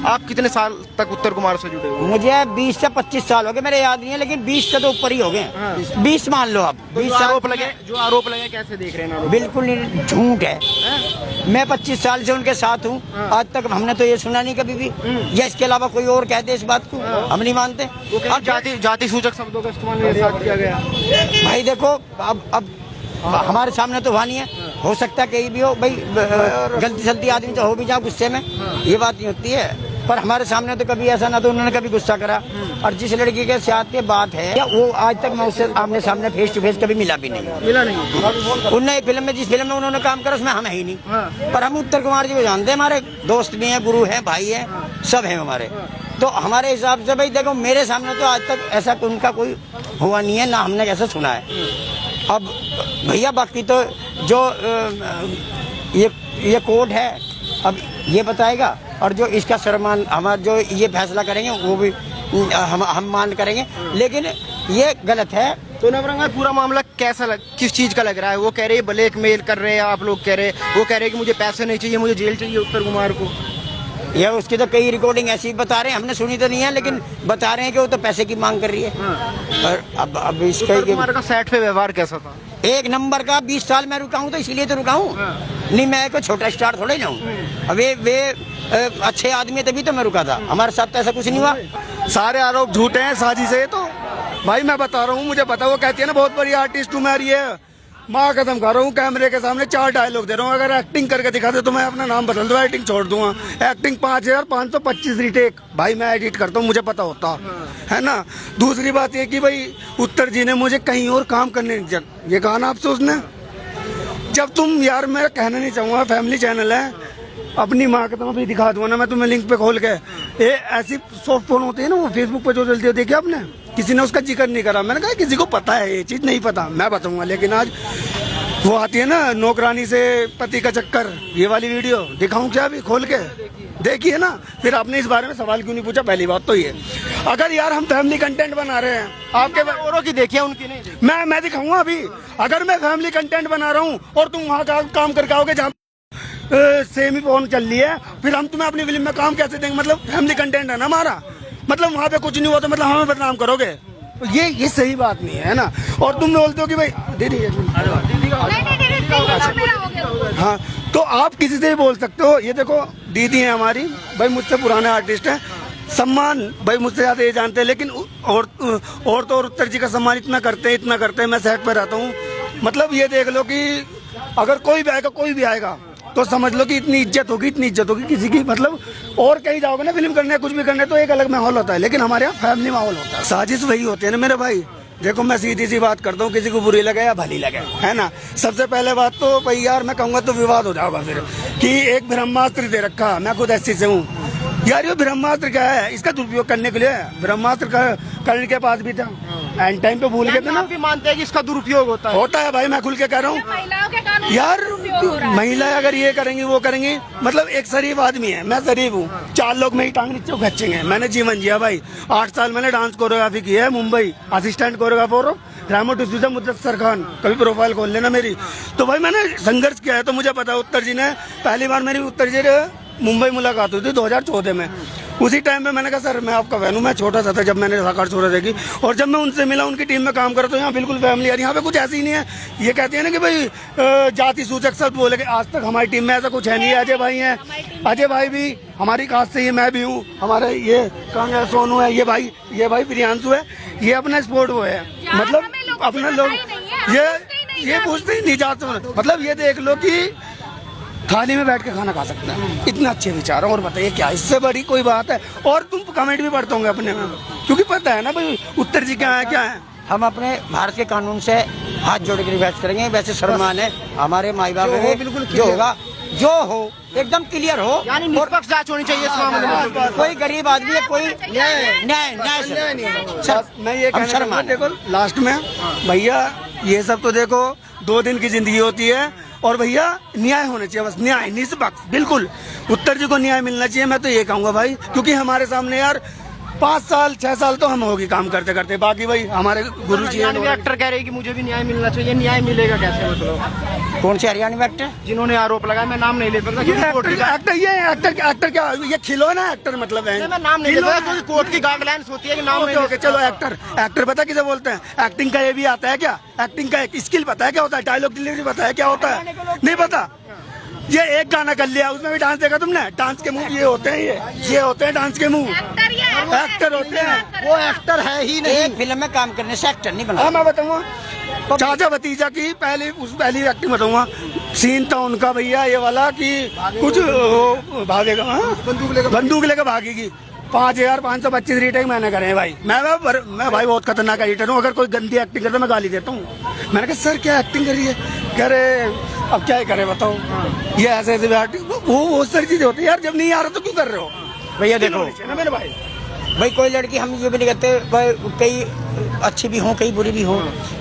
आप कितने साल तक उत्तर कुमार से जुड़े हुए? मुझे 20 से 25 साल हो गए, मेरे याद नहीं है, लेकिन 20 के तो ऊपर ही हो गए। 20 मान लो आप। 20 आरोप लगे, जो आरोप लगे कैसे देख रहे हैं? बिल्कुल नहीं, झूठ है। मैं 25 साल से उनके साथ हूँ, आज तक हमने तो ये सुना नहीं कभी भी, या इसके अलावा कोई और कहते इस बात को, हम नहीं मानते। अब जाति सूचक शब्दों का इस्तेमाल किया गया। भाई देखो, अब हमारे सामने तो हुआ नहीं है, हो सकता है कहीं भी हो भाई, गलती सलती आदमी तो हो भी जाओ गुस्से में, ये बात नहीं होती है। पर हमारे सामने तो कभी ऐसा ना तो उन्होंने कभी गुस्सा करा। और जिस लड़की के साथ ये बात है, या वो आज तक मैं उससे आमने सामने फेस टू फेस कभी मिला भी नहीं। उनने फिल्म में, जिस फिल्म में उन्होंने काम करा उसमें हम है ही नहीं। पर हम उत्तर कुमार जी को जानते हैं, हमारे दोस्त भी हैं, गुरु हैं, भाई हैं, सब हैं हमारे। तो हमारे हिसाब से भाई देखो, मेरे सामने तो आज तक ऐसा उनका कोई हुआ नहीं है, ना हमने ऐसा सुना है। अब भैया बाकी तो जो ये कोर्ट है, अब ये बताएगा, और जो इसका शर्मान हमारा जो ये फैसला करेंगे वो भी हम मान करेंगे, लेकिन ये गलत है। तो नवरंग पूरा मामला कैसा किस चीज का लग रहा है? वो कह रहे हैं ब्लैकमेल कर रहे हैं, आप लोग कह रहे हैं, वो कह रहे हैं कि मुझे पैसे नहीं चाहिए, मुझे जेल चाहिए उत्तर कुमार को। ये उसकी तो कई रिकॉर्डिंग ऐसी बता रहे हैं, हमने सुनी तो नहीं है, लेकिन बता रहे हैं कि वो तो पैसे की मांग कर रही है। और अब इसका उत्तर कुमार का सेट पे व्यवहार कैसा था? एक नंबर का। 20 साल मैं रुका हूँ तो इसीलिए तो रुका हूँ, नहीं मैं कोई छोटा स्टार थोड़े ना हूँ। अब वे अच्छे आदमी है तभी तो मैं रुका था, हमारे साथ तो ऐसा कुछ नहीं हुआ। सारे आरोप झूठे हैं, साजिश है। तो भाई मैं बता रहा हूँ, मुझे पता, वो कहती है ना बहुत बड़ी आर्टिस्ट हूँ मैं, ये माँ कसम खा रहा हूँ, कैमरे के सामने 4 डायलॉग दे रहा हूँ। अगर एक्टिंग करके दिखा दे तो मैं अपना नाम बदल दूँ, एक्टिंग छोड़ दूंगा। एक्टिंग 5525 रीटेक भाई मैं एडिट करता हूँ, मुझे पता होता है ना। दूसरी बात ये कि भाई उत्तर जी ने मुझे कहीं और काम करने नहीं दिया, ये कहा ना आपसे उसने। जब तुम, यार मैं कहना नहीं चाहूँगा, फैमिली चैनल है, अपनी माँ का तो भी दिखा दूंगा ना मैं तुम्हें लिंक पे खोल के। ये ऐसी सॉफ्ट फोन होती है ना, वो फेसबुक पे जो चलती है, देखिए आपने, किसी ने उसका जिक्र नहीं करा। मैंने कहा किसी को पता है ये चीज, नहीं पता मैं बताऊंगा। लेकिन आज वो आती है ना, नौकरानी से पति का चक्कर, ये वाली वीडियो दिखाऊं क्या अभी खोल के? देखिए ना, फिर आपने इस बारे में सवाल क्यों नहीं पूछा? पहली बात तो ये, अगर यार हम फैमिली कंटेंट बना रहे हैं, आपके औरों की देखिए, उनकी नहीं देखी। मैं दिखाऊंगा अभी। अगर मैं फैमिली कंटेंट बना रहा हूँ और तुम वहाँ का काम करके आओगे जहाँ सेमी फोन चल रही है, फिर हम तुम्हें अपनी फिल्म में काम कैसे देंगे? मतलब फैमिली कंटेंट है ना हमारा, मतलब वहाँ पे कुछ नहीं हुआ तो मतलब हमें बदनाम करोगे? ये सही बात नहीं है ना। और तुम बोलते हो कि भाई दीदी, हाँ, तो आप किसी से भी बोल सकते हो। ये देखो दीदी है हमारी, भाई मुझसे पुराने आर्टिस्ट हैं, सम्मान भाई मुझसे ज्यादा ये जानते हैं। लेकिन और तो उत्तर जी का सम्मान इतना करते हैं, मैं सेट पे रहता हूँ। मतलब ये देख लो कि अगर कोई भी आएगा तो समझ लो कि इतनी इज्जत होगी किसी की। मतलब और कहीं जाओगे ना फिल्म करने, कुछ भी करने, तो एक अलग माहौल होता है, लेकिन हमारे यहाँ फैमिली माहौल होता है। साजिश वही होती है ना मेरे भाई। देखो मैं सीधी सी बात करता हूँ, किसी को बुरी लगे या भली लगे, है ना। सबसे पहले बात तो भाई यार मैं कहूँगा तो विवाद हो जाएगा फिर कि एक ब्रह्मास्त्र दे रखा, मैं खुद ऐसी से हूँ यार। ये ब्रह्मास्त्र क्या है? इसका दुरुपयोग करने के लिए ब्रह्मास्त्र करने के पास भी था, एंड टाइम पे भूल गए थे ना। आप भी मानते हैं कि इसका दुरुपयोग होता है भाई, मैं खुल के कह रहा हूँ यार। महिलाएं अगर ये करेंगी वो करेंगी, मतलब एक शरीफ आदमी है, मैं शरीफ हूँ, 4 लोग मेरी टांग नीचे खींचेंगे। मैंने जीवन जिया भाई, 8 साल मैंने डांस कोरियोग्राफी की है मुंबई, असिस्टेंट कोरियोग्राफर रामो डिसूजा, मुदस्सर खान, कभी प्रोफाइल खोल लेना मेरी। तो भाई मैंने संघर्ष किया है, तो मुझे पता उत्तर जी ने, पहली बार मेरी उत्तर जी मुंबई मुलाकात हुई थी 2014 में। उसी टाइम पे मैंने कहा सर मैं आपका फैन हूँ, मैं छोटा सा था जब मैंने साकार छोरा देखी, और जब मैं उनसे मिला, उनकी टीम में काम करा, तो यहाँ बिल्कुल फैमिली है। यहाँ पे कुछ ऐसी ही नहीं है, ये कहते हैं ना कि भाई जाति सूचक शब्द बोले, कि आज तक हमारी टीम में ऐसा कुछ है नहीं है। अजय भाई हैं, अजय भाई भी हमारी कास्ट से ही, मैं भी हूँ, हमारे ये कांग्रेस सोनू है, ये भाई प्रियांशु है, ये अपना स्पोर्ट वो है, मतलब अपने लोग ये पूछते ही नहीं जाते। मतलब ये देख लो कि थाली में बैठ के खाना खा सकते हैं, इतने अच्छे विचार हैं। और बताइए क्या इससे बड़ी कोई बात है? और तुम कमेंट भी पढ़ते होंगे अपने में, क्योंकि पता है ना भाई उत्तर जी क्या है। हम अपने भारत के कानून से हाथ जोड़ के रिक्वेस्ट करेंगे, वैसे सम्मान है हमारे माई बाप है, बिल्कुल जो होगा जो हो एकदम क्लियर हो, यानी निष्पक्ष जांच होनी चाहिए इस मामले में। कोई गरीब आदमी है, कोई न्याय मैं ये कहना, देखो लास्ट में भैया ये सब तो देखो 2 दिन की जिंदगी होती है, और भैया न्याय होना चाहिए, बस न्याय, निष्पक्ष बिल्कुल। उत्तर जी को न्याय मिलना चाहिए, मैं तो ये कहूँगा भाई, क्योंकि हमारे सामने यार 5 साल 6 साल तो हम होगी काम करते करते, बाकी भाई हमारे गुरु जी हरियाणवी एक्टर कह रहे हैं कि मुझे भी न्याय मिलना चाहिए, न्याय मिलेगा कैसे मतलब? कौन से हरियाणवी एक्टर? जिन्होंने आरोप लगाया, मैं नाम नहीं ले सकता क्योंकि कोर्ट की एक्टर क्या ये खिलौना एक्टर मतलब है, मैं नाम नहीं ले सकता क्योंकि कोर्ट की गाइडलाइंस होती है कि नाम नहीं ले ओके, चलो एक्टर पता किसे बोलते हैं? एक्टिंग का ये भी आता है क्या? एक्टिंग का एक स्किल पता है क्या होता है? डायलॉग डिलीवरी पता है क्या होता है? नहीं पता। ये एक गाना कर लिया, उसमें भी डांस देखा तुमने? डांस के मूव ये होते हैं, ये होते हैं डांस के मूव, एक्टर होते हैं। वो एक्टर है ही नहीं, एक फिल्म में काम करने से एक्टर नहीं बना। हाँ मैं बताऊंगा, चाचा भतीजा की पहली एक्टिंग बताऊंगा, सीन था उनका भैया ये वाला कि कुछ वो भागेगा, बंदूक लेकर भागेगी, 5,525 रीटेक मैंने करे हैं भाई। मैं भाई बहुत खतरनाक एडिटर हूँ, अगर कोई गंदी एक्टिंग करता मैं गाली देता हूँ। मैंने कहा सर क्या एक्टिंग करी है? कह रहे अब क्या करे बताओ, ये ऐसे वो सारी चीजें होती है यार, जब नहीं आ रहा तो क्यों कर रहे हो भैया? देखो ना मेरे भाई कोई लड़की, हम ये भी नहीं कहते भाई कई अच्छी भी हो कई बुरी भी हो,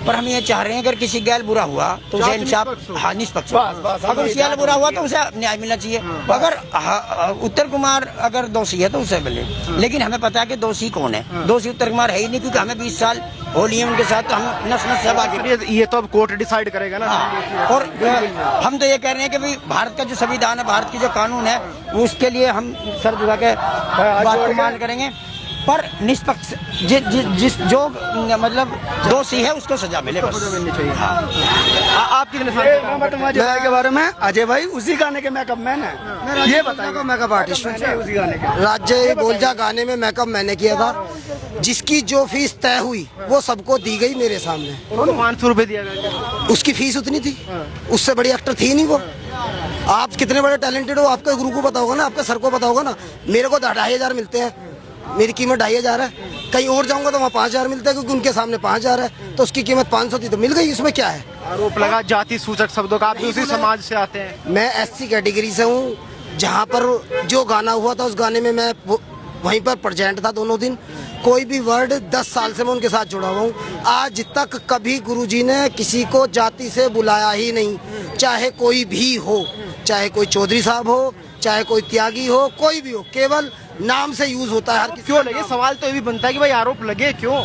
पर हम ये चाह रहे हैं अगर किसी गैल बुरा हुआ तो उसे इंसाफ, हाँ निष्पक्ष, अगर उसी गैल बुरा हुआ तो उसे न्याय मिलना चाहिए। अगर उत्तर कुमार अगर दोषी है तो उसे मिले, लेकिन हमें पता है कि दोषी कौन है। दोषी उत्तर कुमार है ही नहीं, क्योंकि हमें 20 साल होली है उनके साथ, तो हम नस सब आगे। ये तो अब कोर्ट डिसाइड करेगा ना। और हम तो ये कह रहे हैं कि भाई भारत का जो संविधान है, भारत की जो कानून है, उसके लिए हम सर झुका के बात को मान करेंगे, पर निष्पक्ष जिस जो मतलब दोषी है उसको सजा मिले बस। आप कितने साल के बारे में? अजय भाई उसी गाने के मेकअप मैन है, ये बताइए। मेकअप आर्टिस्ट उसी गाने के राज्य बोलजा गाने में मेकअप मैंने किया था, जिसकी जो फीस तय हुई वो सबको दी गई मेरे सामने। 500 रुपए दिया गया, उसकी फीस उतनी थी, उससे बड़ी एक्टर थी नहीं वो। आप कितने बड़े टैलेंटेड हो आपके गुरु को पता होगा ना, आपके सर को पता होगा ना। मेरे को 2,500 मिलते हैं, मेरी कीमत 2,500 है। कहीं और जाऊंगा तो वहाँ 5,000 मिलता है, क्योंकि उनके सामने 5,000 है, तो उसकी कीमत 500 थी तो मिल गई। इसमें क्या है? आरोप लगा जाति सूचक शब्दों का। आप भी उसी समाज से आते हैं। मैं SC कैटेगरी से हूँ। जहाँ पर जो गाना हुआ था उस गाने में मैं वहीं पर प्रेजेंट था दोनों दिन। कोई भी वर्ड 10 साल से मैं उनके साथ जुड़ा हुआ हूँ। आज तक कभी गुरुजी ने किसी को जाति से बुलाया ही नहीं, चाहे कोई भी हो, चाहे कोई चौधरी साहब हो, चाहे कोई त्यागी हो, कोई भी हो, केवल नाम से यूज होता है हर किसी। क्यों लगे? सवाल तो ये भी बनता है कि भाई आरोप लगे क्यों,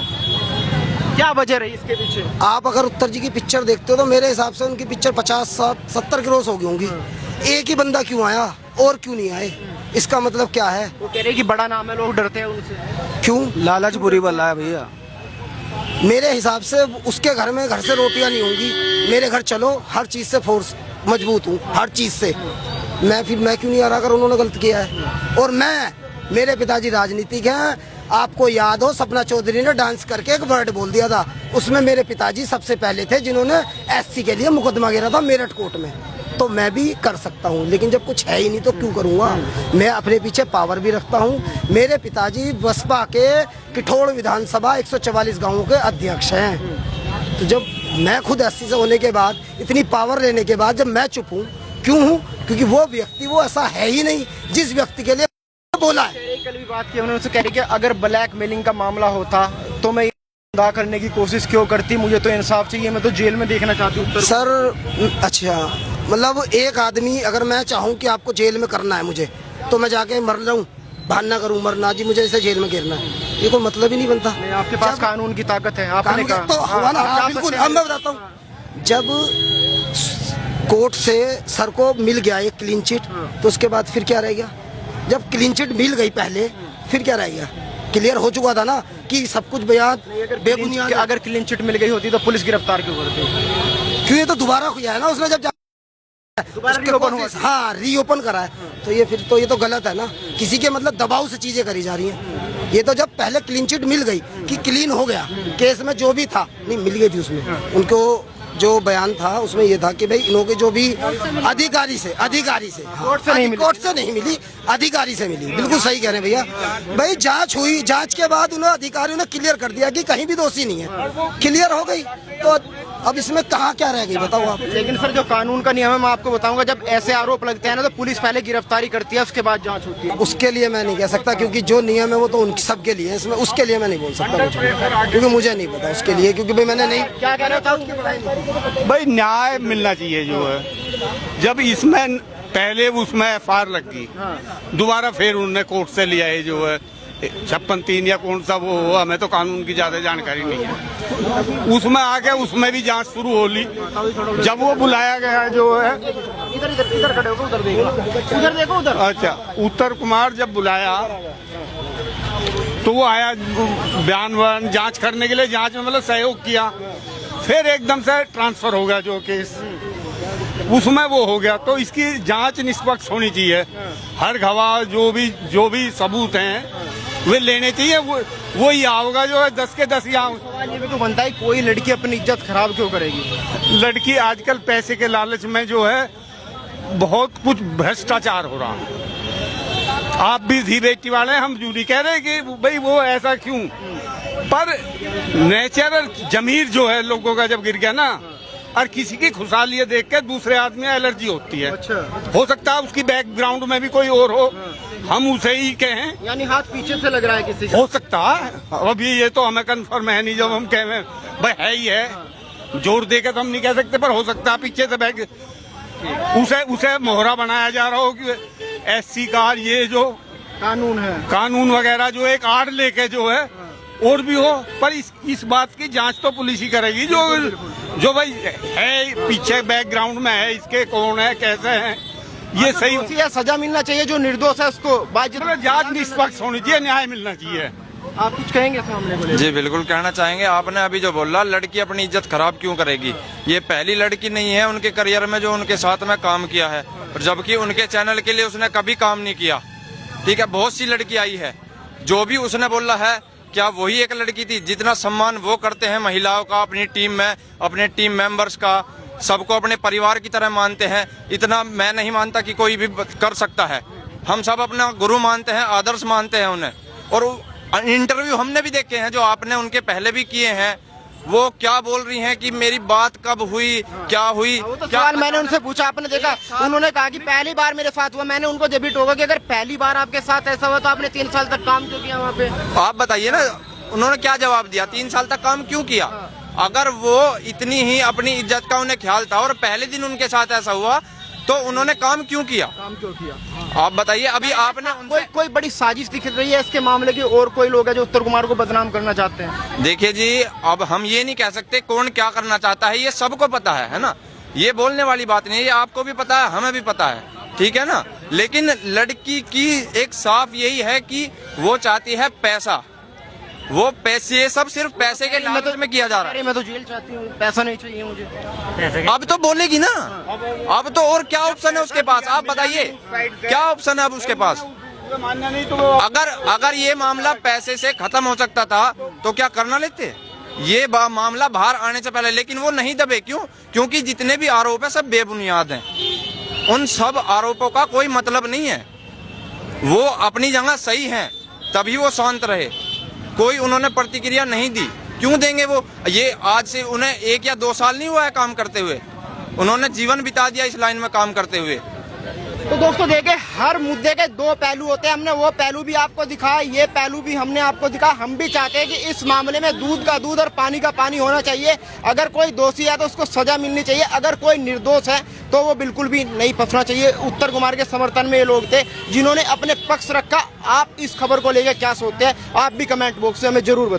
क्या वजह रही इसके पीछे? आप अगर उत्तर जी की पिक्चर देखते हो तो मेरे हिसाब से उनकी पिक्चर 50-70 क्रॉस हो गई होंगी। एक ही बंदा क्यों आया और क्यों नहीं आए? इसका मतलब क्या है? वो कह रहे कि बड़ा नाम है, लोग डरते हैं उनसे। क्यों? लालच बुरी बला है भैया। मेरे हिसाब से उसके घर से रोटियां नहीं होंगी, मेरे घर चलो, हर चीज से फोर्स मजबूत हूँ, हर चीज से। मैं क्यों नहीं आ रहा अगर उन्होंने गलत किया है? और मेरे पिताजी राजनीतिक हैं। आपको याद हो सपना चौधरी ने डांस करके एक वर्ड बोल दिया था, उसमें मेरे पिताजी सबसे पहले थे जिन्होंने SC के लिए मुकदमा गिरा था मेरठ कोर्ट में। तो मैं भी कर सकता हूँ, लेकिन जब कुछ है ही नहीं तो क्यों करूँगा? मैं अपने पीछे पावर भी रखता हूँ। मेरे पिताजी बसपा के किठोड़ विधानसभा 144 गाँवों के अध्यक्ष हैं। तो जब मैं खुद SC से होने के बाद, इतनी पावर लेने के बाद, जब मैं चुप हूँ, क्यों हूँ? क्योंकि वो व्यक्ति वो ऐसा है ही नहीं जिस व्यक्ति के लिए बोला है। कल भी बात की उन्होंने, कह रही कि अगर ब्लैकमेलिंग का मामला होता तो मैं अदा करने की कोशिश क्यों करती, मुझे तो इंसाफ चाहिए, मैं तो जेल में देखना चाहती हूँ। सर अच्छा, मतलब एक आदमी, अगर मैं चाहूँ कि आपको जेल में करना है मुझे, तो मैं जाके मर जाऊँ, बहाना करूँ मरना, जी मुझे इसे जेल में गिरना है, ये कोई मतलब ही नहीं बनता। आपके पास कानून की ताकत है, आपने कहा तो हुआ ना। बिल्कुल, अब मैं बताता हूँ, जब कोर्ट से सर को मिल गया एक क्लीन चिट, तो उसके बाद फिर क्या रह गया? जब क्लीन चिट मिल गई पहले, फिर क्या रह गया? क्लियर हो चुका था ना कि सब कुछ बयान बेबुनियाद। अगर क्लीन चिट मिल गई होती तो पुलिस गिरफ्तार क्यों करती? क्यों? ये तो दोबारा किया है ना उसने, जब हाँ रीओपन करा है, तो ये फिर तो ये तो गलत है ना। किसी के मतलब दबाव से चीजें करी जा रही हैं। ये तो जब पहले क्लीन चिट मिल गई कि क्लीन हो गया, केस में जो भी था नहीं मिल गई थी, उसमें उनको जो बयान था उसमें ये था कि भाई इन्होंने जो भी अधिकारी से कोर्ट से नहीं मिली, अधिकारी से मिली। बिल्कुल सही कह रहे हैं भैया। भाई जांच हुई, जांच के बाद उन्होंने अधिकारियों ने क्लियर कर दिया कि कहीं भी दोषी नहीं है, क्लियर हो गई, तो अब इसमें कहाँ क्या रह गई बताओ आप? लेकिन सर जो कानून का नियम है मैं आपको बताऊंगा, जब ऐसे आरोप लगते हैं ना तो पुलिस पहले गिरफ्तारी करती है, उसके बाद जांच होती है। उसके लिए मैं नहीं कह सकता, क्योंकि जो नियम है वो तो उन सबके लिए है, इसमें उसके लिए मैं नहीं बोल सकता कुछ, क्योंकि मुझे नहीं पता उसके लिए, क्योंकि भाई मैंने नहीं। क्या कह रहे था? भाई न्याय मिलना चाहिए जो है। जब इसमें पहले उसमें FIR लग गई, दोबारा फिर उन्होंने कोर्ट से लिया है जो है, 56(3) या कौन सा वो हो, हमें तो कानून की ज्यादा जानकारी नहीं है। उसमें आके उसमें भी जांच शुरू हो ली। जब वो बुलाया गया जो है, इधर खड़े हो, उधर देखो उधर। अच्छा, उत्तर कुमार जब बुलाया तो वो आया बयान वान जांच करने के लिए, जांच में मतलब सहयोग किया। फिर एकदम से ट्रांसफर हो गया जो केस, उसमें वो हो गया। तो इसकी जांच निष्पक्ष होनी चाहिए। हर गवाह जो भी सबूत हैं वे लेने चाहिए। वो यहाँ होगा जो है 10 के 10 यहाँ। सवाल ये भी तो बनता है, कोई लड़की अपनी इज्जत खराब क्यों करेगी? लड़की आजकल पैसे के लालच में जो है बहुत कुछ भ्रष्टाचार हो रहा है। आप भी धी बेटी वाले हैं, हम जूरी कह रहे हैं कि भाई वो ऐसा क्यों, पर नेचुरल जमीर जो है लोगों का जब गिर गया ना, और किसी की खुशहाली देख के दूसरे आदमी एलर्जी होती है। अच्छा। हो सकता है उसकी बैकग्राउंड में भी कोई और हो, हम उसे ही कहें। यानी हाथ पीछे से लग रहा है किसी का? हो सकता है, अभी ये तो हमें कंफर्म है नहीं। जब हम कहें भाई है ही है, जोर दे के तो हम नहीं कह सकते, पर हो सकता है पीछे से बैग उसे मोहरा बनाया जा रहा हो कि SC का ये जो कानून वगैरह जो एक आड़ लेके जो है और भी हो। पर इस बात की जांच तो पुलिस ही करेगी जो भाई है पीछे बैकग्राउंड में है, इसके कौन है, कैसे हैं, ये सही दोषी है, सजा मिलना चाहिए। जो निर्दोष है उसको जांच निष्पक्ष होनी चाहिए, न्याय मिलना चाहिए। आप कुछ कहेंगे इस मामले को? जी बिल्कुल कहना चाहेंगे। आपने अभी जो बोला, लड़की अपनी इज्जत खराब क्यों करेगी, ये पहली लड़की नहीं है उनके करियर में जो उनके साथ में काम किया है, जबकि उनके चैनल के लिए उसने कभी काम नहीं किया। ठीक है, बहुत सी लड़की आई है, जो भी उसने बोला है क्या वही एक लड़की थी? जितना सम्मान वो करते हैं महिलाओं का अपनी टीम में, अपने टीम मेंबर्स का, सबको अपने परिवार की तरह मानते हैं, इतना मैं नहीं मानता कि कोई भी कर सकता है। हम सब अपना गुरु मानते हैं, आदर्श मानते हैं उन्हें। और इंटरव्यू हमने भी देखे हैं जो आपने उनके पहले भी किए हैं, वो क्या बोल रही हैं कि मेरी बात कब हुई, क्या हुई। तो सवाल मैंने उनसे पूछा, आपने देखा, उन्होंने कहा कि पहली बार मेरे साथ हुआ। मैंने उनको जब भी टोका कि अगर पहली बार आपके साथ ऐसा हुआ तो आपने 3 साल तक काम क्यों किया वहाँ पे? आप बताइए ना, उन्होंने क्या जवाब दिया? 3 साल तक काम क्यों किया? अगर वो इतनी ही अपनी इज्जत का उन्हें ख्याल था और पहले दिन उनके साथ ऐसा हुआ तो उन्होंने काम क्यों किया? आप बताइए। अभी आपने कोई बड़ी साजिश दिख रही है इसके मामले की, और कोई लोग हैं जो उत्तर कुमार को बदनाम करना चाहते हैं? देखिए जी, अब हम ये नहीं कह सकते कौन क्या करना चाहता है, ये सबको पता है ना। ये बोलने वाली बात नहीं है, ये आपको भी पता है, हमें भी पता है, ठीक है ना। लेकिन लड़की की एक साफ यही है कि वो चाहती है पैसा, वो पैसे, ये सब सिर्फ पैसे के लालच में किया जा रहा है। मैं तो जेल चाहती हूँ, पैसा नहीं चाहिए मुझे। अब तो बोलेगी ना, अब तो और क्या ऑप्शन है उसके पास? आप बताइए क्या ऑप्शन है अब उसके पास? अगर ये मामला पैसे से खत्म हो सकता था तो क्या करना लेते ये मामला बाहर आने से पहले? लेकिन वो नहीं दबे, क्यों? क्योंकि जितने भी आरोप है सब बेबुनियाद हैं। उन सब आरोपों का कोई मतलब नहीं है, वो अपनी जगह सही हैं, तभी वो शांत रहे। कोई उन्होंने प्रतिक्रिया नहीं दी, क्यों देंगे वो? ये आज से उन्हें 1 या 2 साल नहीं हुआ है काम करते हुए, उन्होंने जीवन बिता दिया इस लाइन में काम करते हुए। तो दोस्तों देखिए, हर मुद्दे के 2 पहलू होते हैं। हमने वो पहलू भी आपको दिखाया, ये पहलू भी हमने आपको दिखाया। हम भी चाहते हैं कि इस मामले में दूध का दूध और पानी का पानी होना चाहिए। अगर कोई दोषी है तो उसको सजा मिलनी चाहिए, अगर कोई निर्दोष है तो वो बिल्कुल भी नहीं फंसना चाहिए। उत्तर कुमार के समर्थन में ये लोग थे जिन्होंने अपने पक्ष रखा। आप इस खबर को लेकर क्या सोचते हैं, आप भी कमेंट बॉक्स में हमें जरूर बताएं।